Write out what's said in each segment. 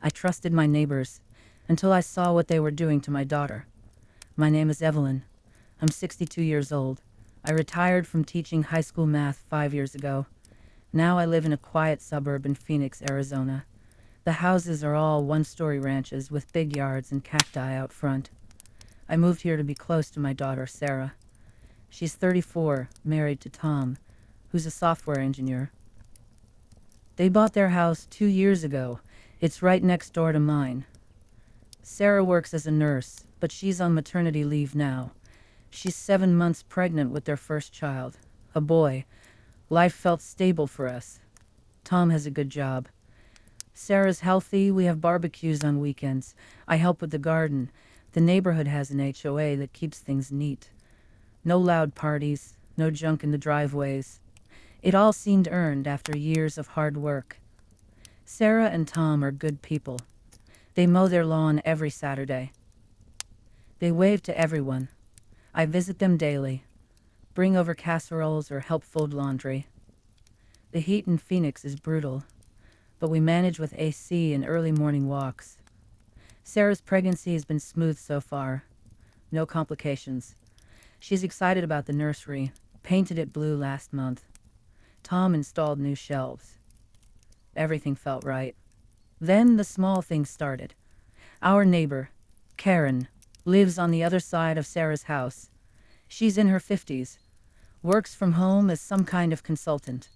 I trusted my neighbors until I saw what they were doing to my daughter. My name is Evelyn. I'm 62 years old. I retired from teaching high school math 5 years ago. Now I live in a quiet suburb in Phoenix, Arizona. The houses are all one-story ranches with big yards and cacti out front. I moved here to be close to my daughter, Sarah. She's 34, married to Tom, who's a software engineer. They bought their house 2 years ago. It's right next door to mine. Sarah works as a nurse, but she's on maternity leave now. She's 7 months pregnant with their first child, a boy. Life felt stable for us. Tom has a good job. Sarah's healthy. We have barbecues on weekends. I help with the garden. The neighborhood has an HOA that keeps things neat. No loud parties, no junk in the driveways. It all seemed earned after years of hard work. Sarah and Tom are good people. They mow their lawn every Saturday. They wave to everyone. I visit them daily, bring over casseroles or help fold laundry. The heat in Phoenix is brutal, but we manage with AC and early morning walks. Sarah's pregnancy has been smooth so far. No complications. She's excited about the nursery, painted it blue last month. Tom installed new shelves. Everything felt right. Then the small things started. Our neighbor, Karen, lives on the other side of Sarah's house. She's in her 50s, works from home as some kind of consultant,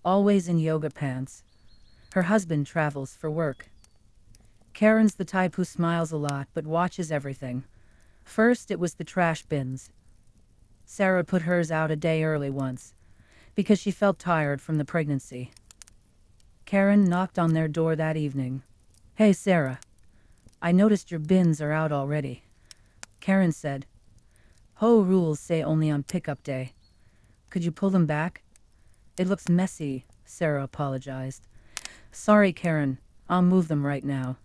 always in yoga pants. Her husband travels for work. Karen's the type who smiles a lot but watches everything. First, it was the trash bins. Sarah put hers out a day early once, because she felt tired from the pregnancy. Karen knocked on their door that evening. "Hey, Sarah, I noticed your bins are out already." Karen said, "Ho rules say only on pickup day. Could you pull them back?" "It looks messy," Sarah apologized. "Sorry, Karen, I'll move them right now."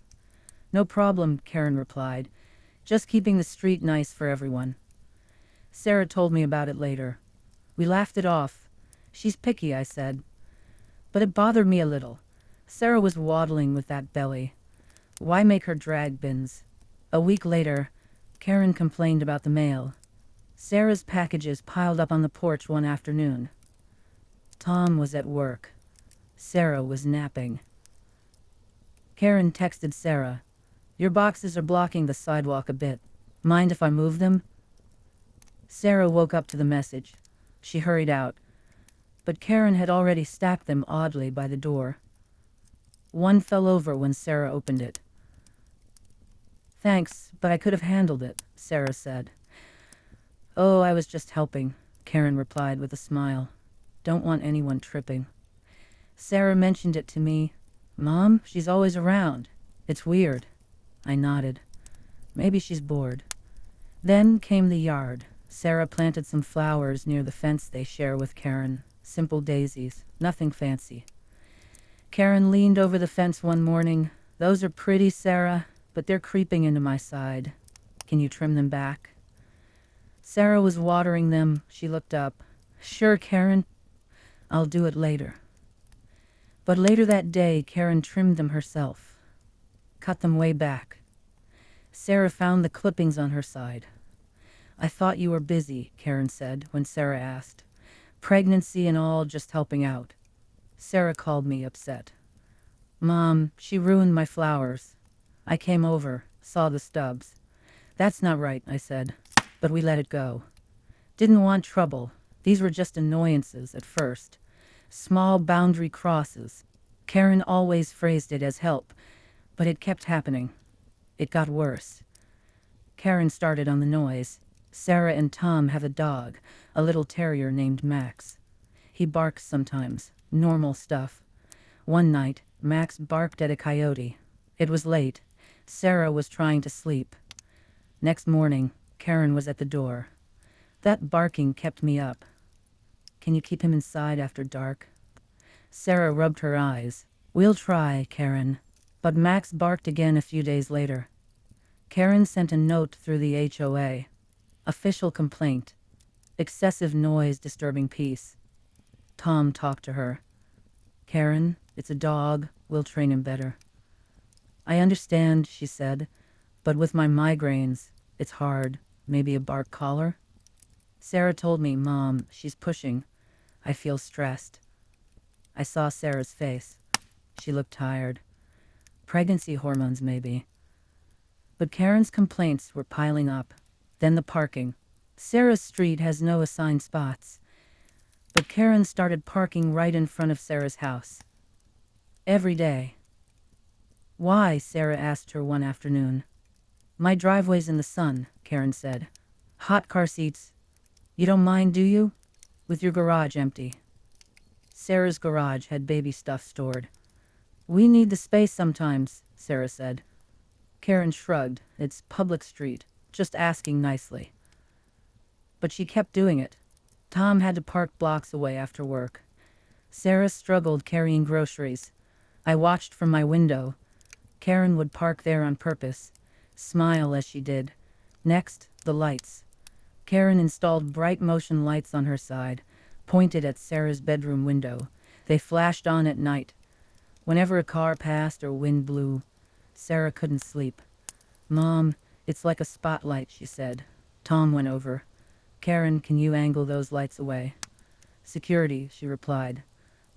"No problem," Karen replied. "Just keeping the street nice for everyone." Sarah told me about it later. We laughed it off. "She's picky," I said. But it bothered me a little. Sarah was waddling with that belly. Why make her drag bins? A week later, Karen complained about the mail. Sarah's packages piled up on the porch one afternoon. Tom was at work. Sarah was napping. Karen texted Sarah, "Your boxes are blocking the sidewalk a bit. Mind if I move them?" Sarah woke up to the message. She hurried out. But Karen had already stacked them oddly by the door. One fell over when Sarah opened it. "Thanks, but I could have handled it," Sarah said. "Oh, I was just helping," Karen replied with a smile. "Don't want anyone tripping." Sarah mentioned it to me. "Mom, she's always around. It's weird." I nodded. Maybe she's bored. Then came the yard. Sarah planted some flowers near the fence they share with Karen. Simple daisies, nothing fancy. Karen leaned over the fence one morning. "Those are pretty, Sarah, but they're creeping into my side. Can you trim them back?" Sarah was watering them. She looked up. "Sure, Karen. I'll do it later." But later that day, Karen trimmed them herself. Cut them way back. Sarah found the clippings on her side. "I thought you were busy," Karen said when Sarah asked. "Pregnancy and all, just helping out." Sarah called me upset. "Mom, she ruined my flowers." I came over, saw the stubs. "That's not right," I said, but we let it go. Didn't want trouble. These were just annoyances at first. Small boundary crosses. Karen always phrased it as help, but it kept happening. It got worse. Karen started on the noise. Sarah and Tom have a dog, a little terrier named Max. He barks sometimes, normal stuff. One night, Max barked at a coyote. It was late. Sarah was trying to sleep. Next morning, Karen was at the door. That barking kept me up. "Can you keep him inside after dark?" Sarah rubbed her eyes. "We'll try, Karen." But Max barked again a few days later. Karen sent a note through the HOA. Official complaint. Excessive noise disturbing peace. Tom talked to her. "Karen, it's a dog. We'll train him better." I understand, she said, but with my migraines, it's hard. Maybe a bark collar? Sarah told me, Mom, she's pushing. I feel stressed. I saw Sarah's face. She looked tired. Pregnancy hormones, maybe. But Karen's complaints were piling up. Then the parking. Sarah's street has no assigned spots. But Karen started parking right in front of Sarah's house. Every day. Why? Sarah asked her one afternoon. My driveway's in the sun, Karen said. Hot car seats. You don't mind, do you? With your garage empty. Sarah's garage had baby stuff stored. We need the space sometimes, Sarah said. Karen shrugged. It's public street. Just asking nicely. But she kept doing it. Tom had to park blocks away after work. Sarah struggled carrying groceries. I watched from my window. Karen would park there on purpose, smile as she did. Next, the lights. Karen installed bright motion lights on her side, pointed at Sarah's bedroom window. They flashed on at night. Whenever a car passed or wind blew, Sarah couldn't sleep. Mom, it's like a spotlight, she said. Tom went over. Karen, can you angle those lights away? Security, she replied.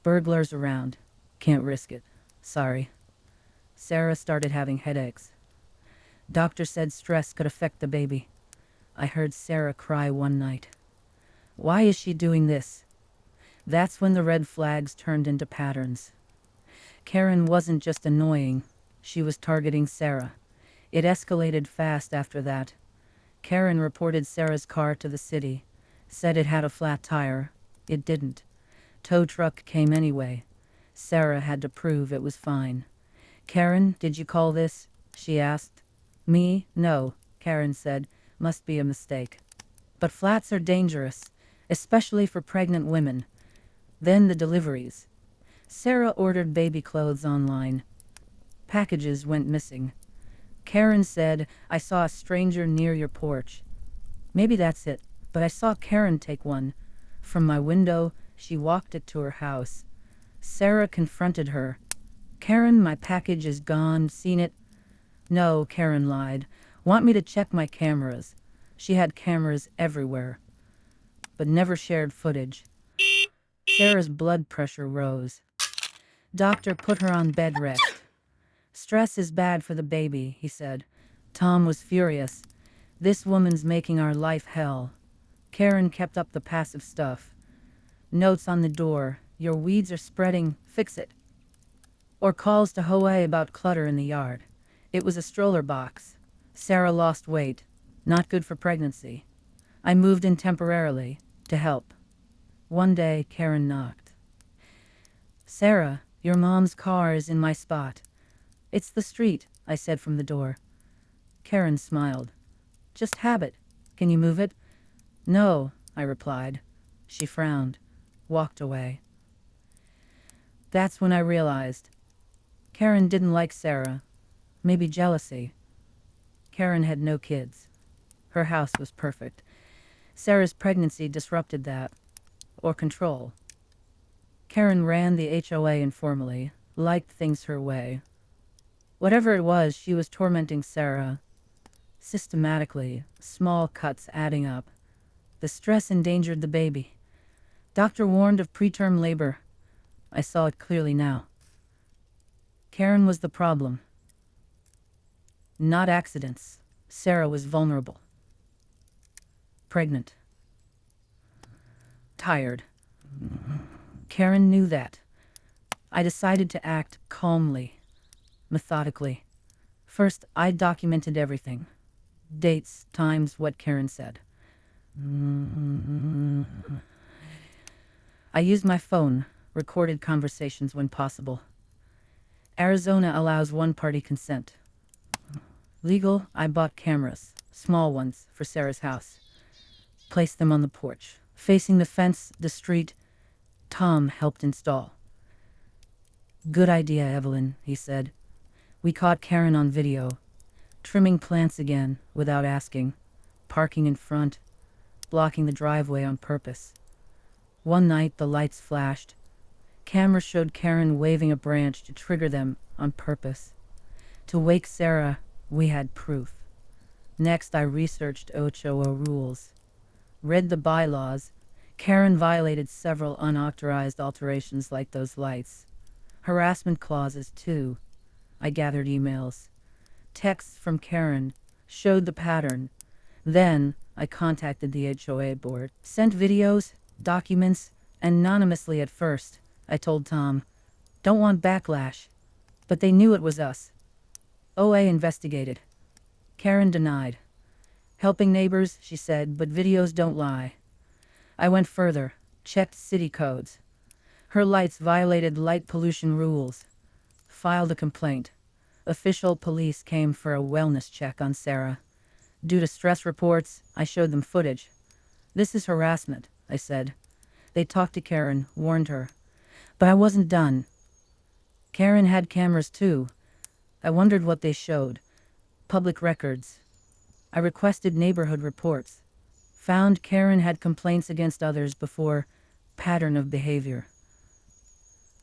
Burglars around. Can't risk it. Sorry. Sarah started having headaches. Doctor said stress could affect the baby. I heard Sarah cry one night. Why is she doing this? That's when the red flags turned into patterns. Karen wasn't just annoying. She was targeting Sarah. It escalated fast after that. Karen reported Sarah's car to the city. Said it had a flat tire. It didn't. Tow truck came anyway. Sarah had to prove it was fine. Karen, did you call this? She asked. Me? No, Karen said. Must be a mistake. But flats are dangerous, especially for pregnant women. Then the deliveries. Sarah ordered baby clothes online. Packages went missing. Karen said, I saw a stranger near your porch. Maybe that's it, but I saw Karen take one. From my window, she walked it to her house. Sarah confronted her. Karen, my package is gone. Seen it? No, Karen lied. Want me to check my cameras. She had cameras everywhere, but never shared footage. Sarah's blood pressure rose. Doctor put her on bed rest. Stress is bad for the baby, he said. Tom was furious. This woman's making our life hell. Karen kept up the passive stuff. Notes on the door. Your weeds are spreading. Fix it. Or calls to Hawaii about clutter in the yard. It was a stroller box. Sarah lost weight. Not good for pregnancy. I moved in temporarily to help. One day, Karen knocked. Sarah, your mom's car is in my spot. It's the street, I said from the door. Karen smiled. Just habit. Can you move it? No, I replied. She frowned, walked away. That's when I realized. Karen didn't like Sarah. Maybe jealousy. Karen had no kids. Her house was perfect. Sarah's pregnancy disrupted that. Or control. Karen ran the HOA informally, liked things her way. Whatever it was, she was tormenting Sarah. Systematically, small cuts adding up. The stress endangered the baby. Doctor warned of preterm labor. I saw it clearly now. Karen was the problem. Not accidents. Sarah was vulnerable. Pregnant. Tired. Karen knew that. I decided to act calmly, methodically. First, I documented everything. Dates, times, what Karen said. I used my phone, recorded conversations when possible. Arizona allows one-party consent. Legal, I bought cameras, small ones, for Sarah's house. Placed them on the porch, facing the fence, the street. Tom helped install. Good idea, Evelyn, he said. We caught Karen on video. Trimming plants again, without asking. Parking in front. Blocking the driveway on purpose. One night, the lights flashed. Camera showed Karen waving a branch to trigger them on purpose. To wake Sarah, we had proof. Next, I researched OCHOA rules. Read the bylaws. Karen violated several unauthorized alterations like those lights. Harassment clauses, too. I gathered emails. Texts from Karen showed the pattern. Then, I contacted the HOA board. Sent videos, documents, anonymously at first. I told Tom, don't want backlash. But they knew it was us. OA investigated. Karen denied. Helping neighbors, she said, but videos don't lie. I went further, checked city codes. Her lights violated light pollution rules. Filed a complaint. Official police came for a wellness check on Sarah. Due to stress reports, I showed them footage. This is harassment, I said. They talked to Karen, warned her. But I wasn't done. Karen had cameras too. I wondered what they showed. Public records. I requested neighborhood reports. Found Karen had complaints against others before. Pattern of behavior.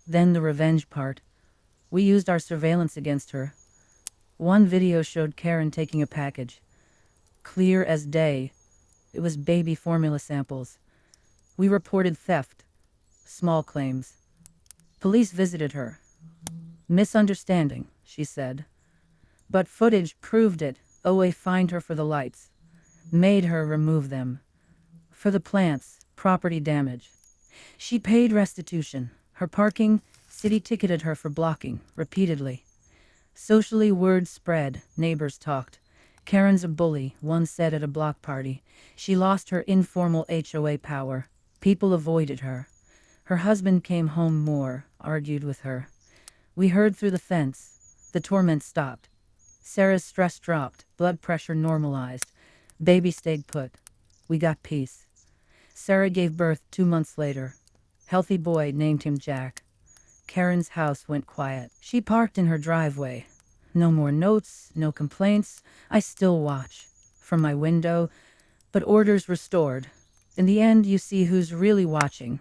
Then the revenge part. We used our surveillance against her. One video showed Karen taking a package. Clear as day. It was baby formula samples. We reported theft. Small claims. Police visited her. Misunderstanding, she said. But footage proved it. OA fined her for the lights. Made her remove them. For the plants, property damage. She paid restitution. Her parking, city ticketed her for blocking, repeatedly. Socially, word spread. Neighbors talked. Karen's a bully, one said at a block party. She lost her informal HOA power. People avoided her. Her husband came home more, argued with her. We heard through the fence. The torment stopped. Sarah's stress dropped. Blood pressure normalized. Baby stayed put. We got peace. Sarah gave birth 2 months later. Healthy boy, named him Jack. Karen's house went quiet. She parked in her driveway. No more notes, no complaints. I still watch. From my window. But order's restored. In the end, you see who's really watching.